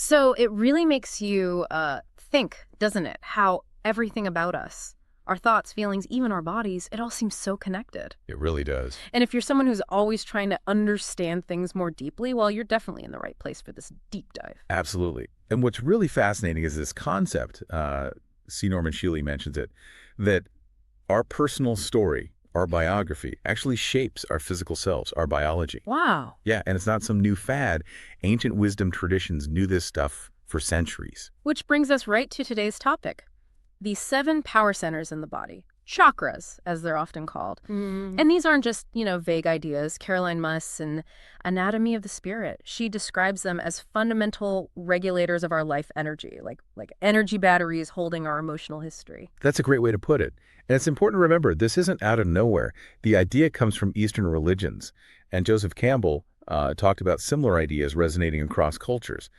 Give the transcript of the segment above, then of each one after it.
So it really makes you think, doesn't it? How everything about us, our thoughts, feelings, even our bodies, it all seems so connected. It really does. And if you're someone who's always trying to understand things more deeply, well, you're definitely in the right place for this deep dive. Absolutely. And what's really fascinating is this concept, C. Norman Shealy mentions it, that our personal story, our biography, actually shapes our physical selves, our biology. Wow. Yeah, and it's not some new fad. Ancient wisdom traditions knew this stuff for centuries. Which brings us right to today's topic. The 7 power centers in the body. Chakras, as they're often called. And these aren't just, vague ideas. Caroline Myss in Anatomy of the Spirit, she describes them as fundamental regulators of our life energy, like energy batteries holding our emotional history. That's a great way to put it. And it's important to remember, this isn't out of nowhere. The idea comes from Eastern religions. And Joseph Campbell talked about similar ideas resonating across cultures.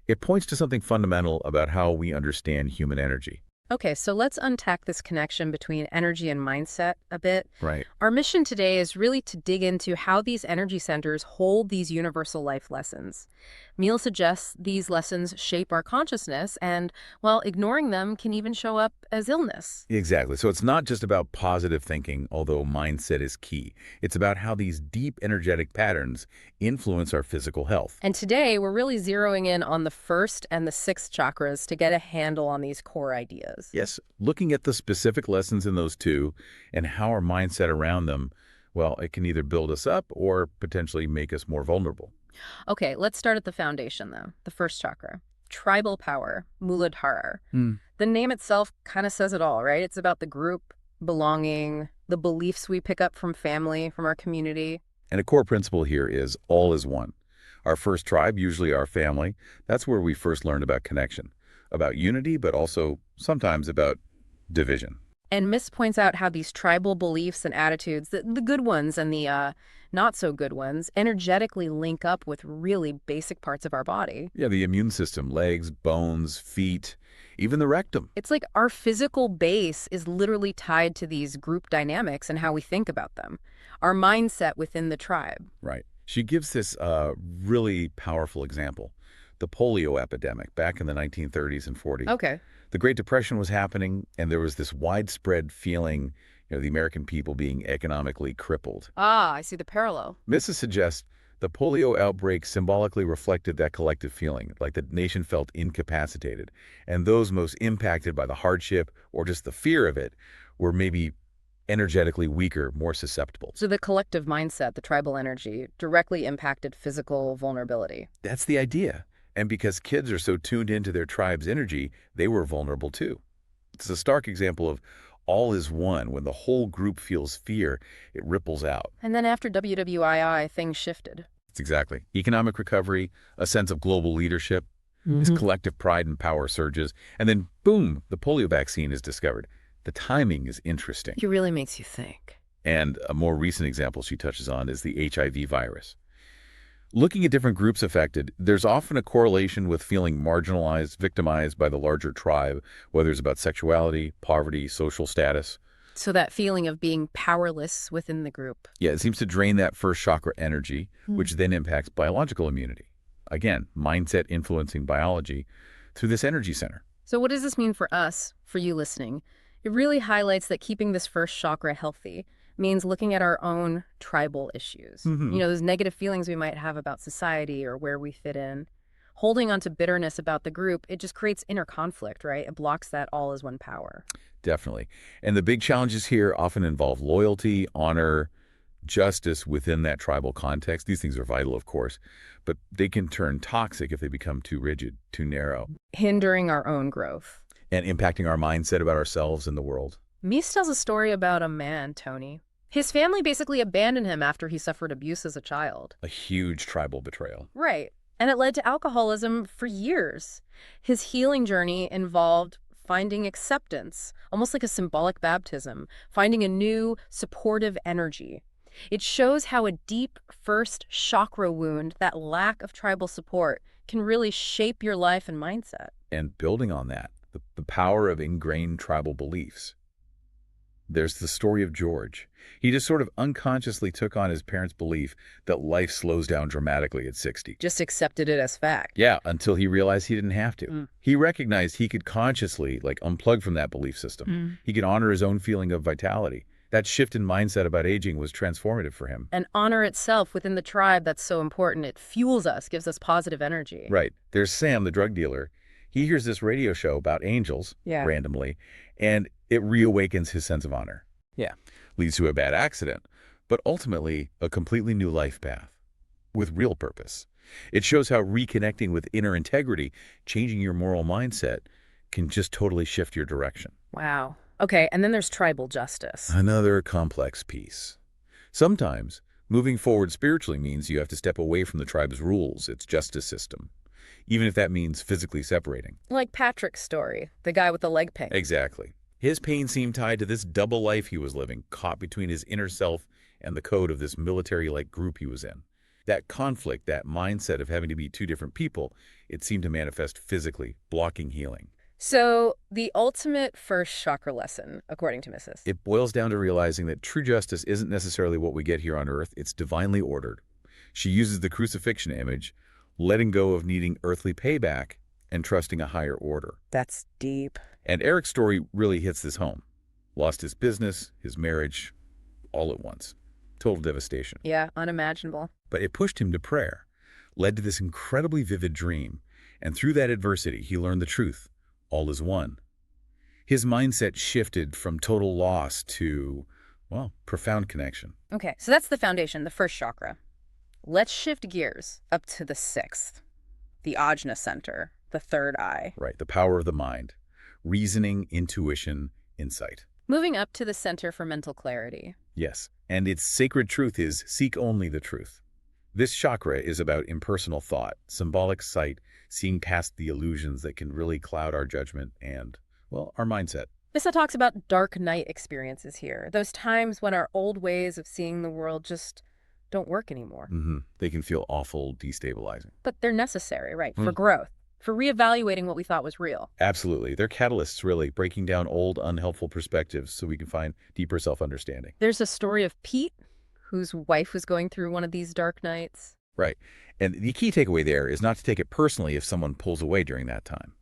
It points to something fundamental about how we understand human energy. Okay, so let's unpack this connection between energy and mindset a bit. Right. Our mission today is really to dig into how these energy centers hold these universal life lessons. Meal suggests these lessons shape our consciousness, and, well, ignoring them can even show up as illness. Exactly. So it's not just about positive thinking, although mindset is key. It's about how these deep energetic patterns influence our physical health. And today, we're really zeroing in on the 1st and the 6th chakras to get a handle on these core ideas. Yes, looking at the specific lessons in those two and how our mindset around them, well, it can either build us up or potentially make us more vulnerable. Okay, let's start at the foundation, though. The 1st chakra. Tribal power, Muladhara. The name itself kind of says it all, right? It's about the group, belonging, the beliefs we pick up from family, from our community. And a core principle here is all is one. Our first tribe, usually our family, that's where we first learned about connection, about unity, but also sometimes about division. And Miss points out how these tribal beliefs and attitudes, the good ones and the not so good ones, energetically link up with really basic parts of our body. Yeah, the immune system, legs, bones, feet, even the rectum. It's like our physical base is literally tied to these group dynamics and how we think about them, our mindset within the tribe. Right. She gives this really powerful example. The polio epidemic back in the 1930s and 40s. Okay. The Great Depression was happening, and there was this widespread feeling, the American people being economically crippled. Ah, I see the parallel. Mrs. suggests the polio outbreak symbolically reflected that collective feeling, like the nation felt incapacitated, and those most impacted by the hardship or just the fear of it were maybe energetically weaker, more susceptible. So the collective mindset, the tribal energy, directly impacted physical vulnerability. That's the idea. And because kids are so tuned into their tribe's energy, they were vulnerable too. It's a stark example of all is one. When the whole group feels fear, it ripples out. And then after WWII, things shifted. It's exactly. Economic recovery, a sense of global leadership, this collective pride and power surges, and then boom, the polio vaccine is discovered. The timing is interesting. It really makes you think. And a more recent example she touches on is the HIV virus. Looking at different groups affected, there's often a correlation with feeling marginalized, victimized by the larger tribe, whether it's about sexuality, poverty, social status. So that feeling of being powerless within the group. Yeah, it seems to drain that first chakra energy, which then impacts biological immunity. Again, mindset influencing biology through this energy center. So what does this mean for us, for you listening? It really highlights that keeping this first chakra healthy means looking at our own tribal issues. Those negative feelings we might have about society or where we fit in. Holding on to bitterness about the group, it just creates inner conflict, right? It blocks that all is one power. Definitely. And the big challenges here often involve loyalty, honor, justice within that tribal context. These things are vital, of course, but they can turn toxic if they become too rigid, too narrow. Hindering our own growth. And impacting our mindset about ourselves and the world. Mies tells a story about a man, Tony. His family basically abandoned him after he suffered abuse as a child. A huge tribal betrayal. Right. And it led to alcoholism for years. His healing journey involved finding acceptance, almost like a symbolic baptism, finding a new, supportive energy. It shows how a deep first chakra wound, that lack of tribal support, can really shape your life and mindset. And building on that, the power of ingrained tribal beliefs. there's the story of George. He just sort of unconsciously took on his parents' belief that life slows down dramatically at 60. Just accepted it as fact. Yeah, until he realized he didn't have to. Mm. He recognized he could consciously, unplug from that belief system. He could honor his own feeling of vitality. That shift in mindset about aging was transformative for him. And honor itself within the tribe, that's so important. It fuels us, gives us positive energy. Right. There's Sam, the drug dealer. He hears this radio show about angels, randomly, and it reawakens his sense of honor. Yeah. Leads to a bad accident, but ultimately a completely new life path with real purpose. It shows how reconnecting with inner integrity, changing your moral mindset, can just totally shift your direction. Wow. Okay, and then there's tribal justice. Another complex piece. Sometimes, moving forward spiritually means you have to step away from the tribe's rules, its justice system, even if that means physically separating. Like Patrick's story, the guy with the leg pain. Exactly. His pain seemed tied to this double life he was living, caught between his inner self and the code of this military-like group he was in. That conflict, that mindset of having to be two different people, it seemed to manifest physically, blocking healing. So, the ultimate first chakra lesson, according to Mrs. It boils down to realizing that true justice isn't necessarily what we get here on Earth, it's divinely ordered. She uses the crucifixion image, letting go of needing earthly payback and trusting a higher order. That's deep. And Eric's story really hits this home. Lost his business, his marriage, all at once. Total devastation. Yeah, unimaginable. But it pushed him to prayer, led to this incredibly vivid dream, and through that adversity, he learned the truth. All is one. His mindset shifted from total loss to, well, profound connection. Okay, so that's the foundation, the first chakra. Let's shift gears up to the sixth, the ajna center, the third eye. Right, the power of the mind. Reasoning, intuition, insight. Moving up to the center for mental clarity. Yes, and its sacred truth is seek only the truth. This chakra is about impersonal thought, symbolic sight, seeing past the illusions that can really cloud our judgment and, well, our mindset. Missa talks about dark night experiences here, those times when our old ways of seeing the world just don't work anymore. They can feel awful, destabilizing. But they're necessary, right, for growth, for reevaluating what we thought was real. Absolutely. They're catalysts, really, breaking down old, unhelpful perspectives so we can find deeper self-understanding. There's a story of Pete, whose wife was going through one of these dark nights. Right. And the key takeaway there is not to take it personally if someone pulls away during that time.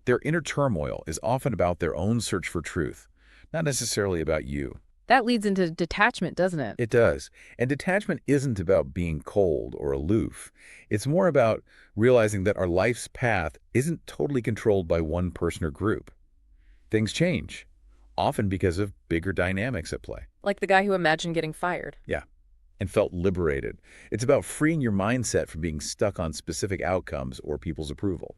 Their inner turmoil is often about their own search for truth, not necessarily about you. That leads into detachment, doesn't it? It does. And detachment isn't about being cold or aloof. It's more about realizing that our life's path isn't totally controlled by one person or group. Things change, often because of bigger dynamics at play. Like the guy who imagined getting fired. Yeah. And felt liberated. It's about freeing your mindset from being stuck on specific outcomes or people's approval.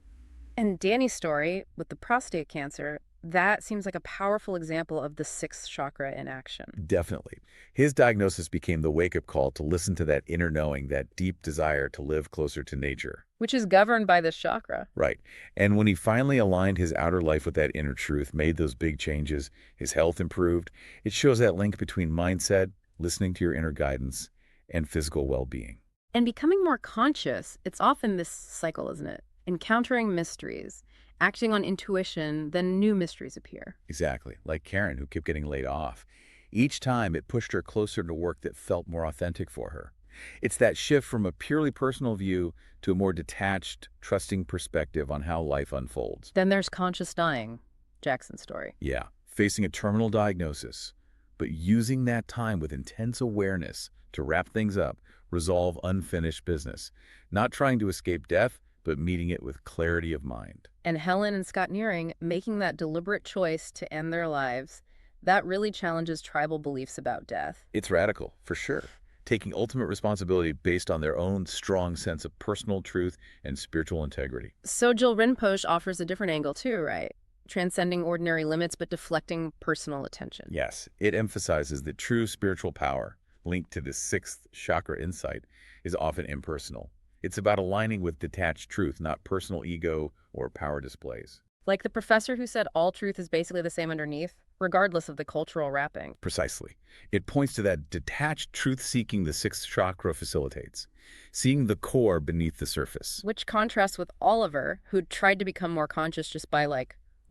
And Danny's story with the prostate cancer, that seems like a powerful example of the sixth chakra in action. Definitely. His diagnosis became the wake-up call to listen to that inner knowing, that deep desire to live closer to nature. Which is governed by this chakra. Right. And when he finally aligned his outer life with that inner truth, made those big changes, his health improved, it shows that link between mindset, listening to your inner guidance, and physical well-being. And becoming more conscious, it's often this cycle, isn't it? Encountering mysteries, acting on intuition, then new mysteries appear. Exactly. Like Karen, who kept getting laid off. Each time, it pushed her closer to work that felt more authentic for her. It's that shift from a purely personal view to a more detached, trusting perspective on how life unfolds. Then there's conscious dying, Jackson's story. Yeah, facing a terminal diagnosis, but using that time with intense awareness to wrap things up, resolve unfinished business, not trying to escape death, but meeting it with clarity of mind. And Helen and Scott Nearing making that deliberate choice to end their lives, that really challenges tribal beliefs about death. It's radical, for sure. Taking ultimate responsibility based on their own strong sense of personal truth and spiritual integrity. So Jill Rinpoche offers a different angle too, right? Transcending ordinary limits, but deflecting personal attention. Yes, it emphasizes that true spiritual power, linked to the sixth chakra insight, is often impersonal. It's about aligning with detached truth, not personal ego or power displays. Like the professor who said all truth is basically the same underneath, regardless of the cultural wrapping. Precisely. It points to that detached truth-seeking the sixth chakra facilitates, seeing the core beneath the surface. Which contrasts with Oliver, who tried to become more conscious just by,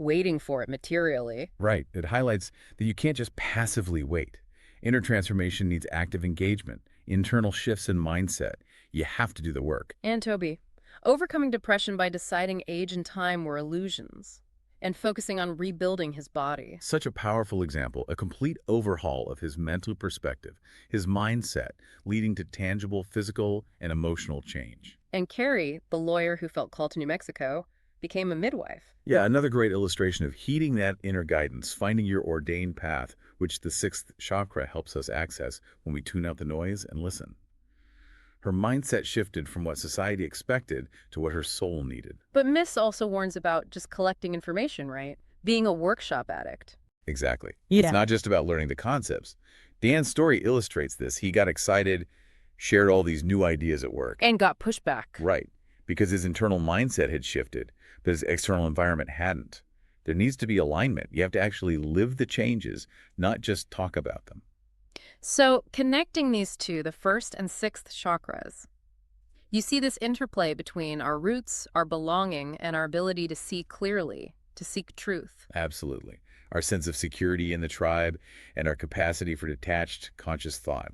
waiting for it materially. Right. It highlights that you can't just passively wait. Inner transformation needs active engagement, internal shifts in mindset. You have to do the work. And Toby, overcoming depression by deciding age and time were illusions, and focusing on rebuilding his body. Such a powerful example, a complete overhaul of his mental perspective, his mindset, leading to tangible physical and emotional change. And Carrie, the lawyer who felt called to New Mexico, became a midwife. Yeah, another great illustration of heeding that inner guidance, finding your ordained path, which the sixth chakra helps us access when we tune out the noise and listen. Her mindset shifted from what society expected to what her soul needed. But Miss also warns about just collecting information, right? Being a workshop addict. Exactly. Yeah. It's not just about learning the concepts. Dan's story illustrates this. He got excited, shared all these new ideas at work. And got pushback. Right, because his internal mindset had shifted, but his external environment hadn't. There needs to be alignment. You have to actually live the changes, not just talk about them. So, connecting these two, the first and sixth chakras, you see this interplay between our roots, our belonging, and our ability to see clearly, to seek truth. Absolutely. Our sense of security in the tribe and our capacity for detached, conscious thought.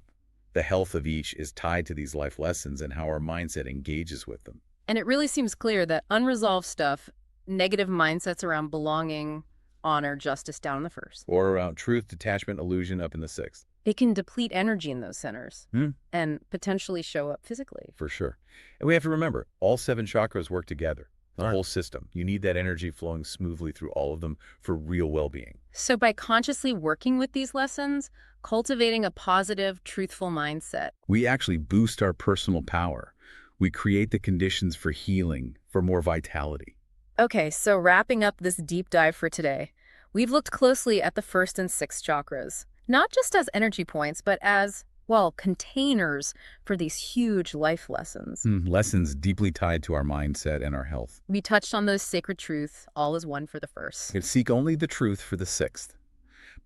The health of each is tied to these life lessons and how our mindset engages with them. And it really seems clear that unresolved stuff, negative mindsets around belonging, honor, justice down in the first, Or around truth, detachment, illusion up in the sixth. it can deplete energy in those centers and potentially show up physically. For sure. And we have to remember, all 7 chakras work together. The Right. whole system. You need that energy flowing smoothly through all of them for real well-being. So by consciously working with these lessons, cultivating a positive, truthful mindset, We actually boost our personal power. We create the conditions for healing, for more vitality. Okay, so wrapping up this deep dive for today, we've looked closely at the first and sixth chakras, not just as energy points, but as, well, containers for these huge life lessons. Lessons deeply tied to our mindset and our health. We touched on those sacred truths, all is one for the first. We can seek only the truth for the sixth.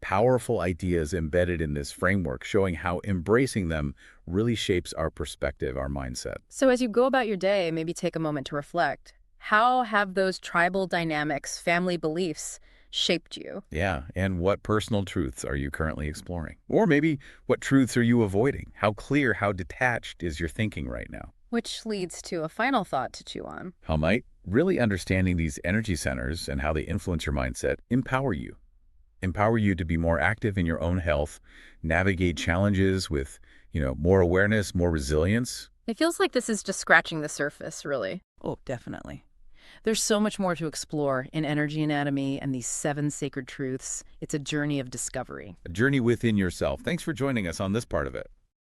Powerful ideas embedded in this framework, showing how embracing them really shapes our perspective, our mindset. So as you go about your day, maybe take a moment to reflect. How have those tribal dynamics, family beliefs, shaped you? Yeah, and what personal truths are you currently exploring? Or maybe what truths are you avoiding? How clear, how detached is your thinking right now? Which leads to a final thought to chew on. How might really understanding these energy centers and how they influence your mindset empower you? Empower you to be more active in your own health, navigate challenges with, more awareness, more resilience. It feels like this is just scratching the surface, really. Oh, definitely. There's so much more to explore in energy anatomy and these 7 sacred truths. It's a journey of discovery. A journey within yourself. Thanks for joining us on this part of it.